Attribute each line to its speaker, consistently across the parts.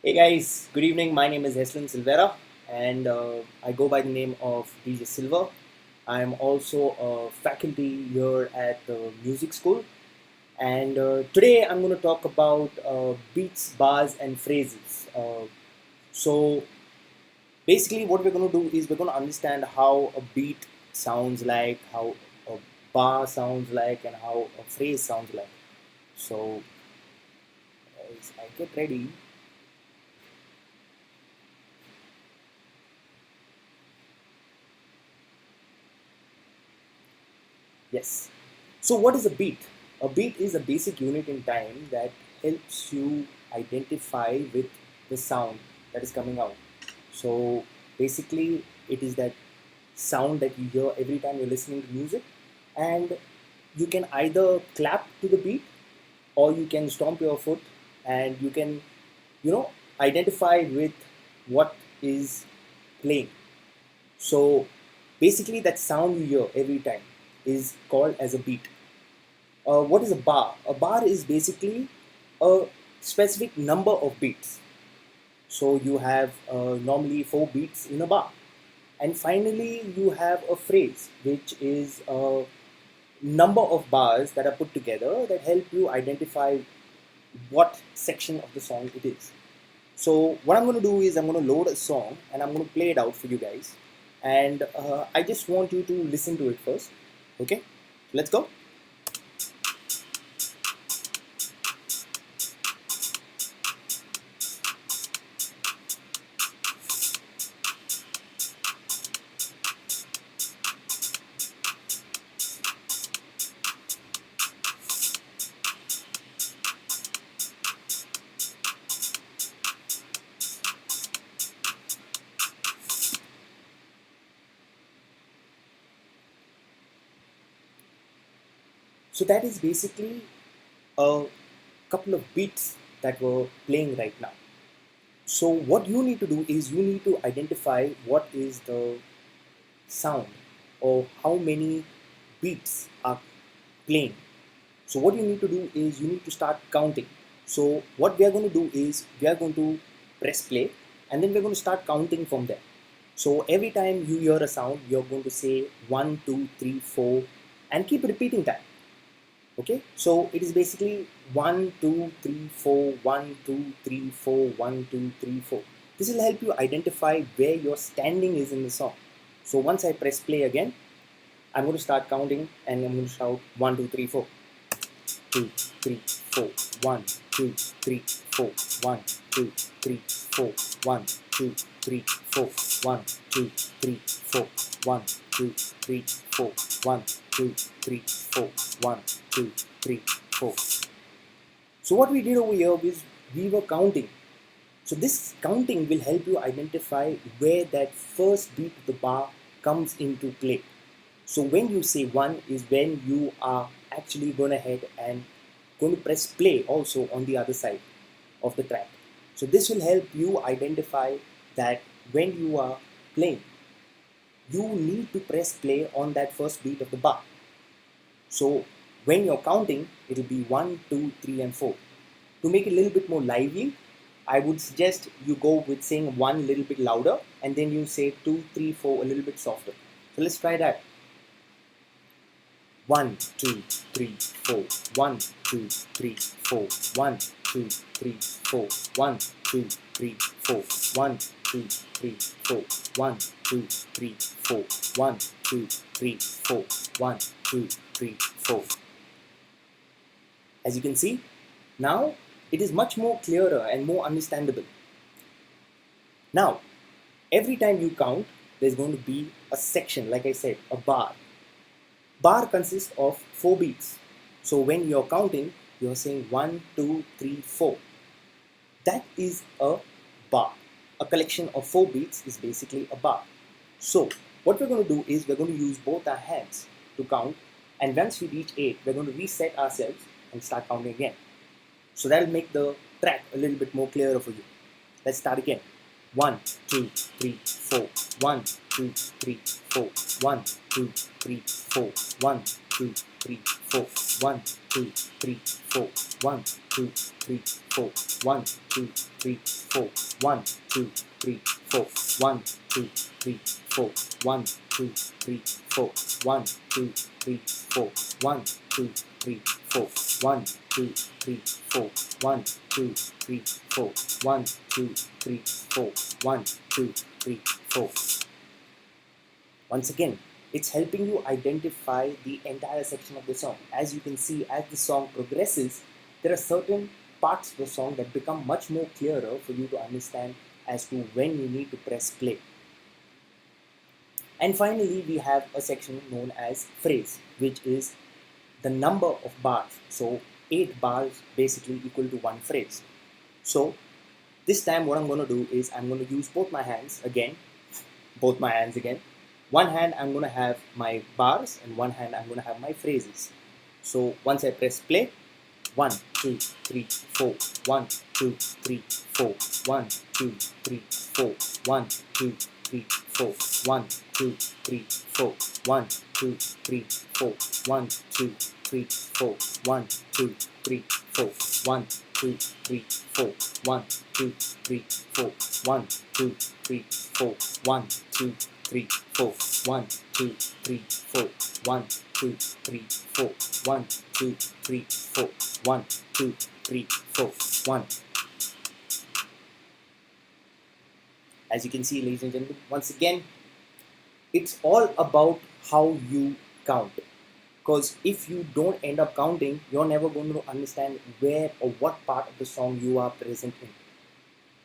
Speaker 1: Hey guys, good evening. My name is Heslyn Silvera and I go by the name of DJ Silver. I'm also a faculty here at the music school and today I'm going to talk about beats, bars and phrases. So basically what we're going to do is we're going to understand how a beat sounds like, how a bar sounds like and how a phrase sounds like. So as I get ready. Yes. So what is a beat? A beat is a basic unit in time that helps you identify with the sound that is coming out. So basically it is that sound that you hear every time you're listening to music, and you can either clap to the beat or you can stomp your foot and you can you know identify with what is playing. So basically that sound you hear every time is called as a beat. What is a bar? A bar is basically a specific number of beats. So you have normally 4 beats in a bar. And finally, you have a phrase, which is a number of bars that are put together that help you identify what section of the song it is. So what I'm going to do is I'm going to load a song and I'm going to play it out for you guys. And I just want you to listen to it first. Okay, let's go. So that is basically a couple of beats that were playing right now. So what you need to do is you need to identify what is the sound or how many beats are playing. So what you need to do is you need to start counting. So what we are going to do is we are going to press play and then we're going to start counting from there. So every time you hear a sound, you're going to say 1, 2, 3, 4 and keep repeating that. Okay, so it is basically 1, 2, 3, 4, 1, 2, 3, 4, 1, 2, 3, 4. This will help you identify where your standing is in the song. So once I press play again, I'm going to start counting and I'm going to shout 1, 2, 3, 4. 2, 3, 4, 1, 2, 3, 4, 1, 2, 3, 4, 1, 2, 3, 4, 1, 2, 3, 4, 1, 2, 3, 4, 1, 2, 3, 4, 1, 2, 3, 4. So what we did over here is we were counting. So this counting will help you identify where that first beat of the bar comes into play. So when you say 1 is when you are actually going ahead and going to press play also on the other side of the track. So this will help you identify that when you are playing, you need to press play on that first beat of the bar. So when you're counting, it will be 1, 2, 3 and 4. To make it a little bit more lively, I would suggest you go with saying 1 a little bit louder and then you say 2, 3, 4 a little bit softer. So let's try that. 1, 2, 3, 4. 1, 2, 3, 4. 1, 2, 3, 4. 1, 2, 3, 4. 1, 2, 3, 4. 1, 2, 3, 4. 1, 2, 3, 4. 1, 2, 3, 4. As you can see, now it is much more clearer and more understandable. Now, every time you count, there's going to be a section, like I said, a bar. Bar consists of 4 beats. So when you're counting, you're saying 1, 2, 3, 4. That is a bar. A collection of 4 beats is basically a bar. So what we're going to do is we're going to use both our hands to count, and once we reach 8, we're going to reset ourselves and start counting again. So that'll make the track a little bit more clearer for you. Let's start again. 1, 2, 3, 4. 1, 2, 3, 4. 1, 2, 3, 4. 1, 2, 3, 4. 1, 2, 3, 4. 1, 2, 3, 4. 1, 2, 3, 4. 1, 2, 3, 4. 1, 2, 3, 4. 1, 2, 3, 4. 1, 2, 3, 4. 1, 2, 3, 4. 1, 2, 3, 4. 1, 2, 3, 4. 1, 2, 3, 4. 1, 2, 3, 4. Once again, it's helping you identify the entire section of the song. As you can see, as the song progresses, there are certain parts of the song that become much more clearer for you to understand as to when you need to press play. And finally, we have a section known as phrase, which is the number of bars. So 8 bars basically equal to one phrase. So this time what I'm going to do is I'm going to use both my hands again. One hand I'm going to have my bars and one hand I'm going to have my phrases. So once I press play, 1, 2, 3, 4, 1, 2, 3, 4, 1, 2, 3, 4, 1, 2, 3, 4, 1, 2, 3, 4, 1, 2, 3, 4, 1, 2, 3, 4, 1, 2, 3, 4, 1, 2, 3, 4, 1, 2, 3, 4, 1, 2, 3, 4, 1, 2, 3, 4, 1, 2, 3, 4, 1, 2, 3, 4, 1, 2, 3, 4, 1, 2, 3, 4, 1. As you can see, ladies and gentlemen, once again, it's all about how you count. Because if you don't end up counting, you're never going to understand where or what part of the song you are present in.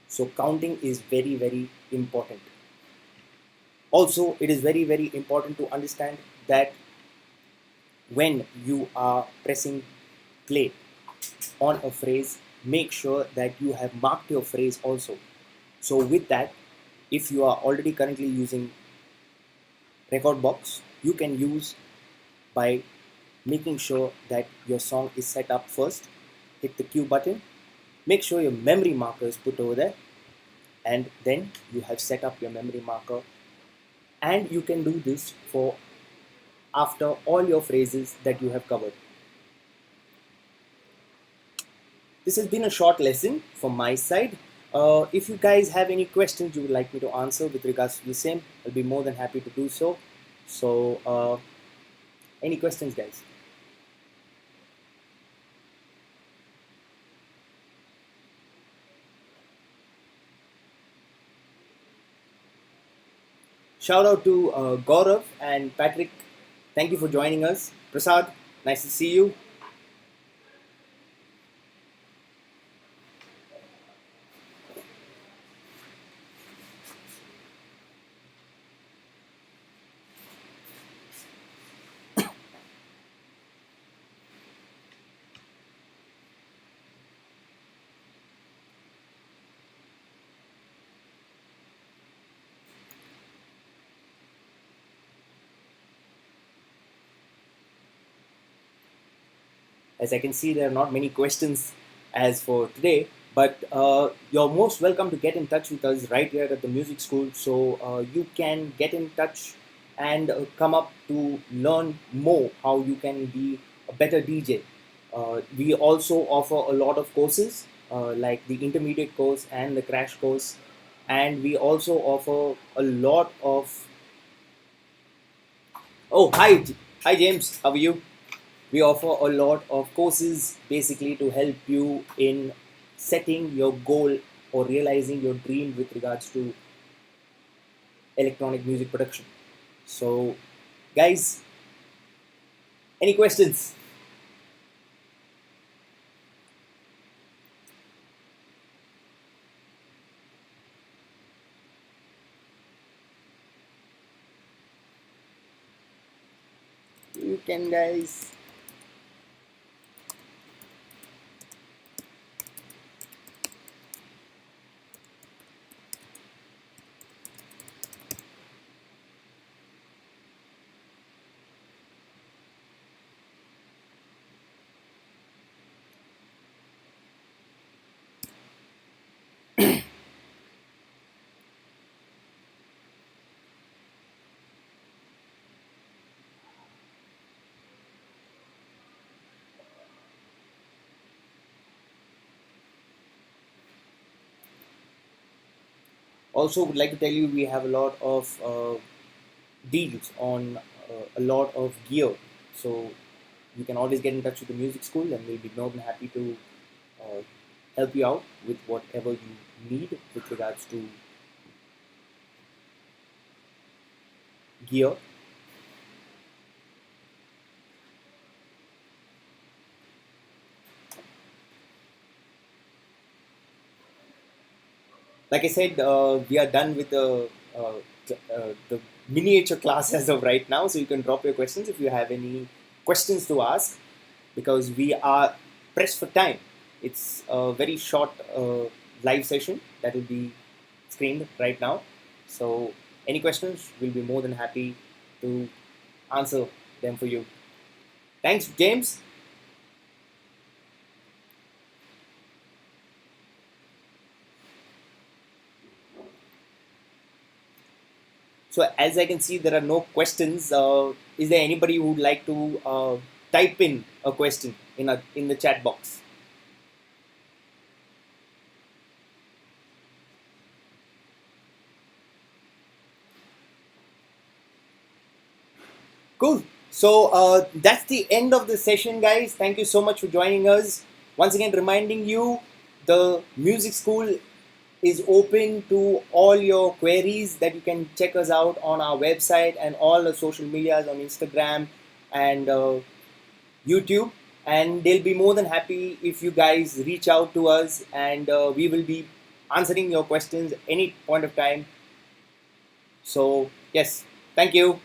Speaker 1: So counting is very, very important. Also, it is very, very important to understand that when you are pressing play on a phrase, make sure that you have marked your phrase also. So with that, if you are already currently using record box, you can use by making sure that your song is set up first. Hit the Q button, make sure your memory marker is put over there, and then you have set up your memory marker. And you can do this for after all your phrases that you have covered. This has been a short lesson from my side. If you guys have any questions you would like me to answer with regards to the same, I'll be more than happy to do so. So, any questions, guys? Shout out to Gaurav and Patrick. Thank you for joining us. Prasad, nice to see you. As I can see, there are not many questions as for today, but you're most welcome to get in touch with us right here at the music school. So you can get in touch and come up to learn more how you can be a better DJ. We also offer a lot of courses like the intermediate course and the crash course, and we also offer a lot of. Oh, hi James, how are you? We offer a lot of courses basically to help you in setting your goal or realizing your dream with regards to electronic music production. So, guys, any questions? You can, guys. Also, would like to tell you we have a lot of deals on a lot of gear. So you can always get in touch with the music school, and we'll be more than happy to uh, help you out with whatever you need with regards to gear. Like I said, we are done with the miniature class as of right now. So you can drop your questions if you have any questions to ask, because we are pressed for time. It's a very short live session that will be screened right now. So any questions, we'll be more than happy to answer them for you. Thanks, James. So as I can see, there are no questions. Is there anybody who would like to type in a question in the chat box? Cool. So that's the end of the session, guys. Thank you so much for joining us. Once again, reminding you, the music school is open to all your queries. That you can check us out on our website and all the social medias on Instagram and YouTube, and they'll be more than happy if you guys reach out to us, and we will be answering your questions any point of time. So yes, thank you.